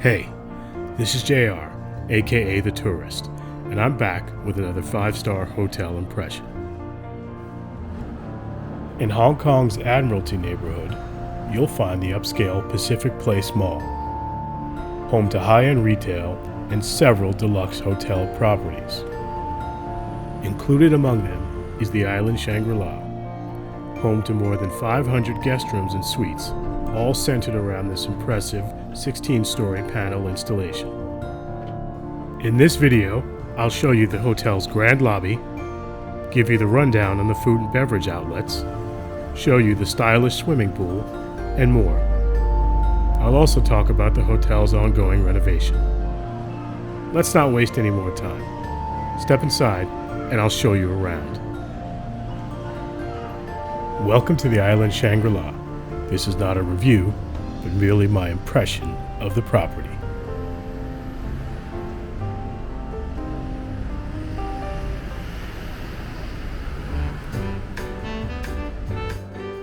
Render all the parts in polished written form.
Hey, this is JR, aka The Tourist, and I'm back with another 5-star hotel impression. In Hong Kong's Admiralty neighborhood, you'll find the upscale Pacific Place Mall, home to high-end retail and several deluxe hotel properties. Included among them is the Island Shangri-La, home to more than 500 guest rooms and suites, all centered around this impressive 16-story panel installation. In this video, I'll show you the hotel's grand lobby, give you the rundown on the food and beverage outlets, show you the stylish swimming pool, and more. I'll also talk about the hotel's ongoing renovation. Let's not waste any more time. Step inside, and I'll show you around. Welcome to the Island Shangri-La. This is not a review, but merely my impression of the property.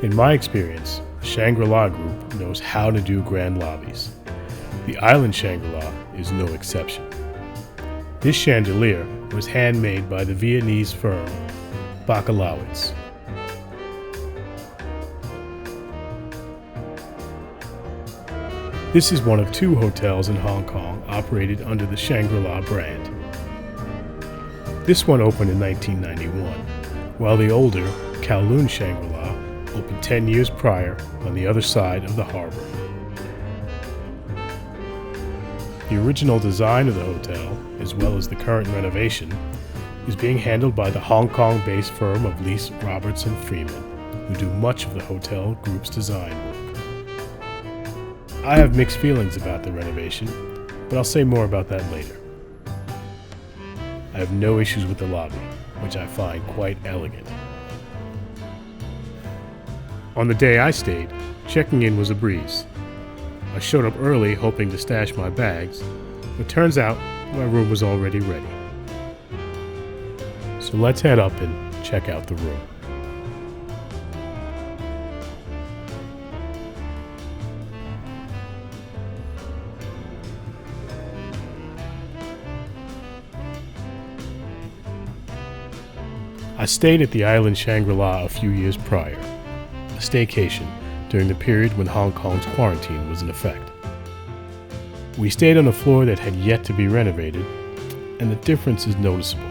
In my experience, the Shangri-La Group knows how to do grand lobbies. The Island Shangri-La is no exception. This chandelier was handmade by the Viennese firm Bacalowitz. This is one of 2 hotels in Hong Kong operated under the Shangri-La brand. This one opened in 1991, while the older Kowloon Shangri-La opened 10 years prior on the other side of the harbor. The original design of the hotel, as well as the current renovation, is being handled by the Hong Kong-based firm of Lease Robertson Freeman, who do much of the hotel group's design work. I have mixed feelings about the renovation, but I'll say more about that later. I have no issues with the lobby, which I find quite elegant. On the day I stayed, checking in was a breeze. I showed up early hoping to stash my bags, but turns out my room was already ready. So let's head up and check out the room. I stayed at the Island Shangri-La a few years prior, a staycation during the period when Hong Kong's quarantine was in effect. We stayed on a floor that had yet to be renovated, and the difference is noticeable.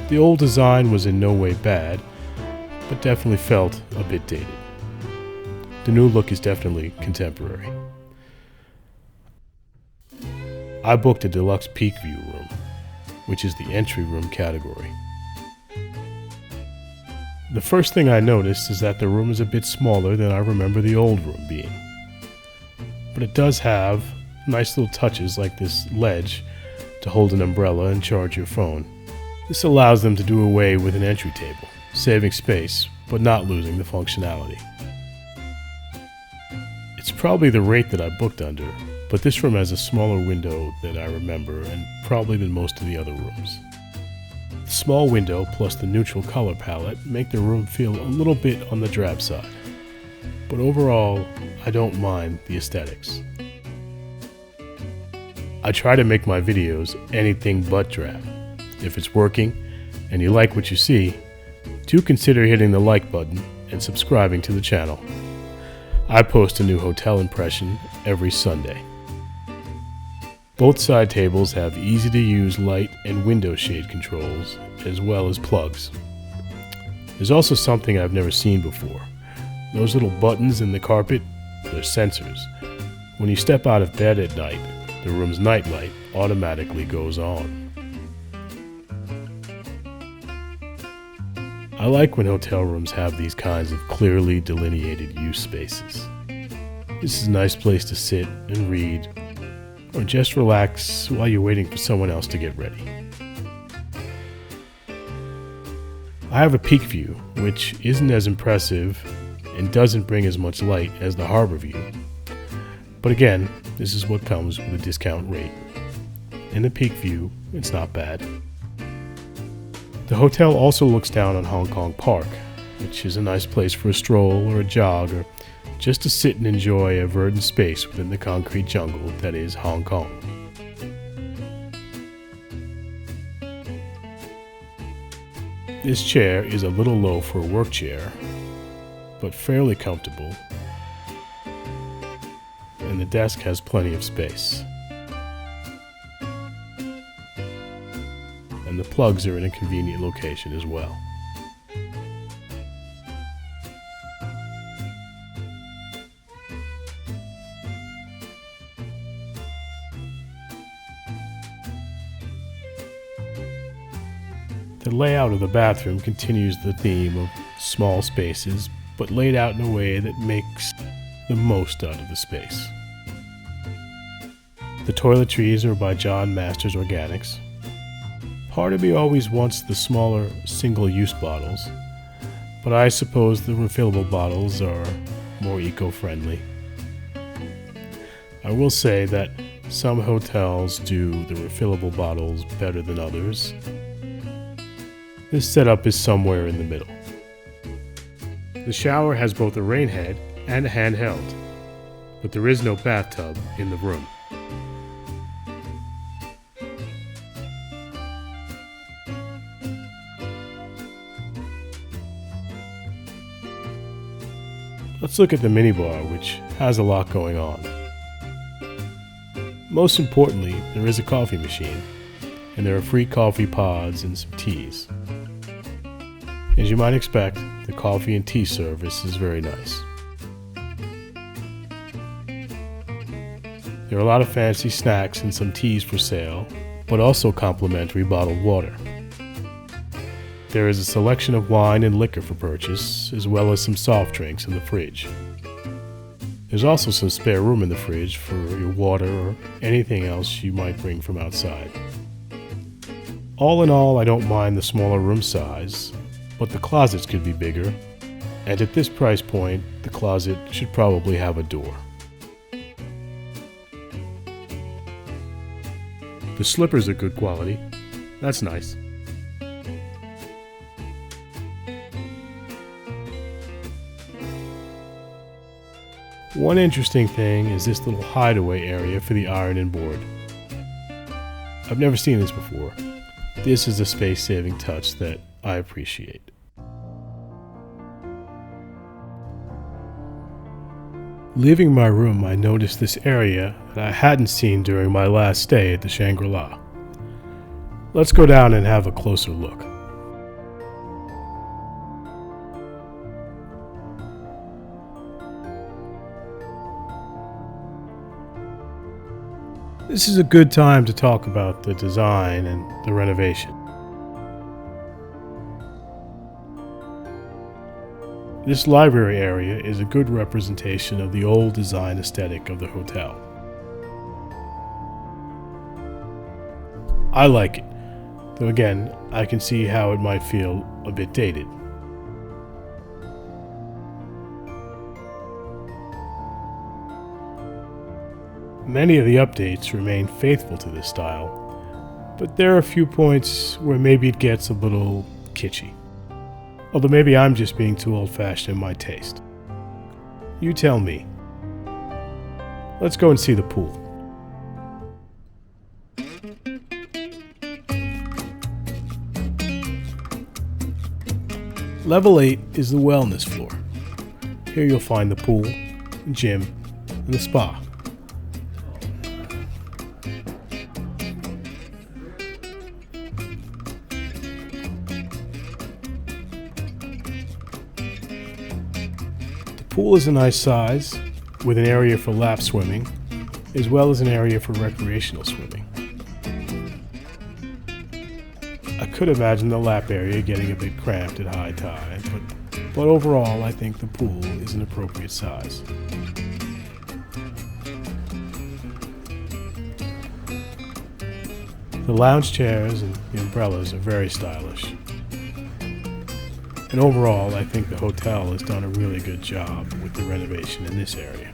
The old design was in no way bad, but definitely felt a bit dated. The new look is definitely contemporary. I booked a deluxe peak view room, which is the entry room category. The first thing I noticed is that the room is a bit smaller than I remember the old room being. But it does have nice little touches like this ledge to hold an umbrella and charge your phone. This allows them to do away with an entry table, saving space but not losing the functionality. It's probably the rate that I booked under, but this room has a smaller window than I remember and probably than most of the other rooms. The small window plus the neutral color palette make the room feel a little bit on the drab side. But overall, I don't mind the aesthetics. I try to make my videos anything but drab. If it's working and you like what you see, do consider hitting the like button and subscribing to the channel. I post a new hotel impression every Sunday. Both side tables have easy-to-use light and window shade controls, as well as plugs. There's also something I've never seen before. Those little buttons in the carpet, they're sensors. When you step out of bed at night, the room's nightlight automatically goes on. I like when hotel rooms have these kinds of clearly delineated use spaces. This is a nice place to sit and read, or just relax while you're waiting for someone else to get ready. I have a peak view, which isn't as impressive and doesn't bring as much light as the harbor view. But again, this is what comes with a discount rate. In the peak view, it's not bad. The hotel also looks down on Hong Kong Park, which is a nice place for a stroll or a jog or just to sit and enjoy a verdant space within the concrete jungle that is Hong Kong. This chair is a little low for a work chair, but fairly comfortable, and the desk has plenty of space. And the plugs are in a convenient location as well. The layout of the bathroom continues the theme of small spaces, but laid out in a way that makes the most out of the space. The toiletries are by John Masters Organics. Part of me always wants the smaller single-use bottles, but I suppose the refillable bottles are more eco-friendly. I will say that some hotels do the refillable bottles better than others. This setup is somewhere in the middle. The shower has both a rain head and a handheld, but there is no bathtub in the room. Let's look at the minibar, which has a lot going on. Most importantly, there is a coffee machine, and there are free coffee pods and some teas. As you might expect, the coffee and tea service is very nice. There are a lot of fancy snacks and some teas for sale, but also complimentary bottled water. There is a selection of wine and liquor for purchase, as well as some soft drinks in the fridge. There's also some spare room in the fridge for your water or anything else you might bring from outside. All in all, I don't mind the smaller room size, but the closets could be bigger, and at this price point, the closet should probably have a door. The slippers are good quality. That's nice. One interesting thing is this little hideaway area for the ironing board. I've never seen this before. This is a space-saving touch that I appreciate. Leaving my room, I noticed this area that I hadn't seen during my last stay at the Shangri-La. Let's go down and have a closer look. This is a good time to talk about the design and the renovation. This library area is a good representation of the old design aesthetic of the hotel. I like it, though again, I can see how it might feel a bit dated. Many of the updates remain faithful to this style, but there are a few points where maybe it gets a little kitschy. Although maybe I'm just being too old-fashioned in my taste. You tell me. Let's go and see the pool. Level 8 is the wellness floor. Here you'll find the pool, gym, and the spa. The pool is a nice size, with an area for lap swimming, as well as an area for recreational swimming. I could imagine the lap area getting a bit cramped at high tide, but overall I think the pool is an appropriate size. The lounge chairs and the umbrellas are very stylish. And overall, I think the hotel has done a really good job with the renovation in this area.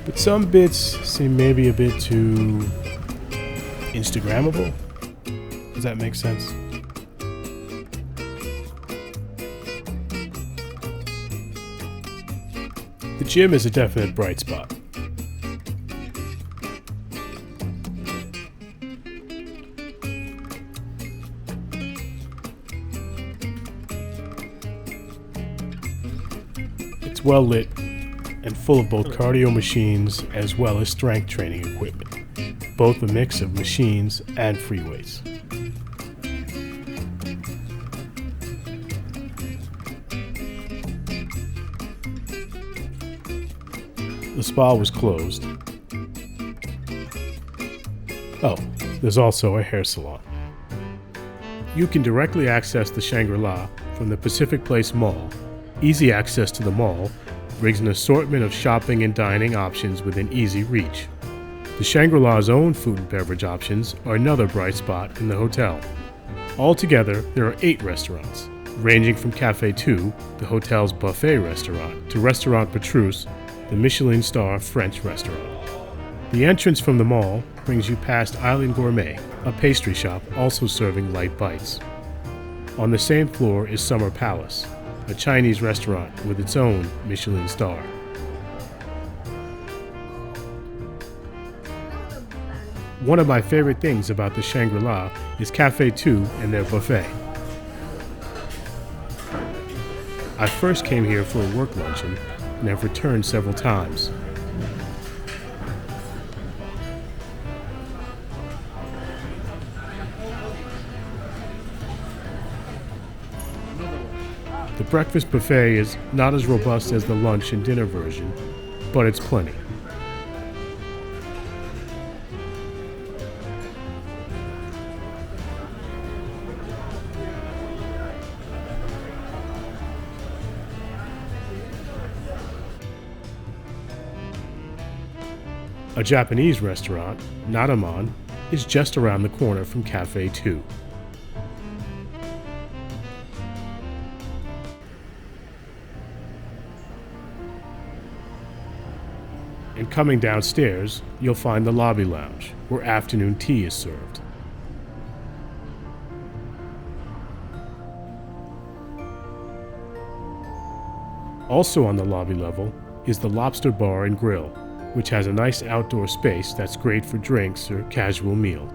But some bits seem maybe a bit too Instagrammable. Does that make sense? gym is a definite bright spot. It's well lit and full of both cardio machines as well as strength training equipment, both a mix of machines and free weights. The spa was closed. Oh, there's also a hair salon. You can directly access the Shangri-La from the Pacific Place Mall. Easy access to the mall brings an assortment of shopping and dining options within easy reach. The Shangri-La's own food and beverage options are another bright spot in the hotel. Altogether, there are 8 restaurants, ranging from Café 2, the hotel's buffet restaurant, to Restaurant Petrus, the Michelin star French restaurant. The entrance from the mall brings you past Island Gourmet, a pastry shop also serving light bites. On the same floor is Summer Palace, a Chinese restaurant with its own Michelin star. One of my favorite things about the Shangri-La is Café 2 and their buffet. I first came here for a work luncheon and have returned several times. The breakfast buffet is not as robust as the lunch and dinner version, but it's plenty. A Japanese restaurant, Nadaman, is just around the corner from Café 2. And coming downstairs, you'll find the lobby lounge, where afternoon tea is served. Also on the lobby level is the Lobster Bar and Grill, which has a nice outdoor space that's great for drinks or casual meal.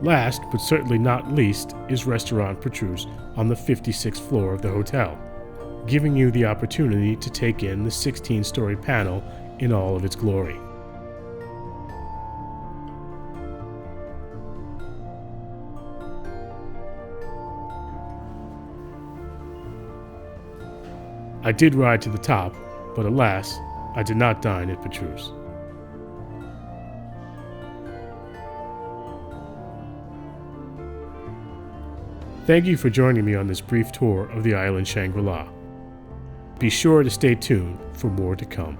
Last, but certainly not least, is Restaurant Petrus on the 56th floor of the hotel, giving you the opportunity to take in the 16-story panel in all of its glory. I did ride to the top, but alas, I did not dine at Petrus. Thank you for joining me on this brief tour of the Island Shangri-La. Be sure to stay tuned for more to come.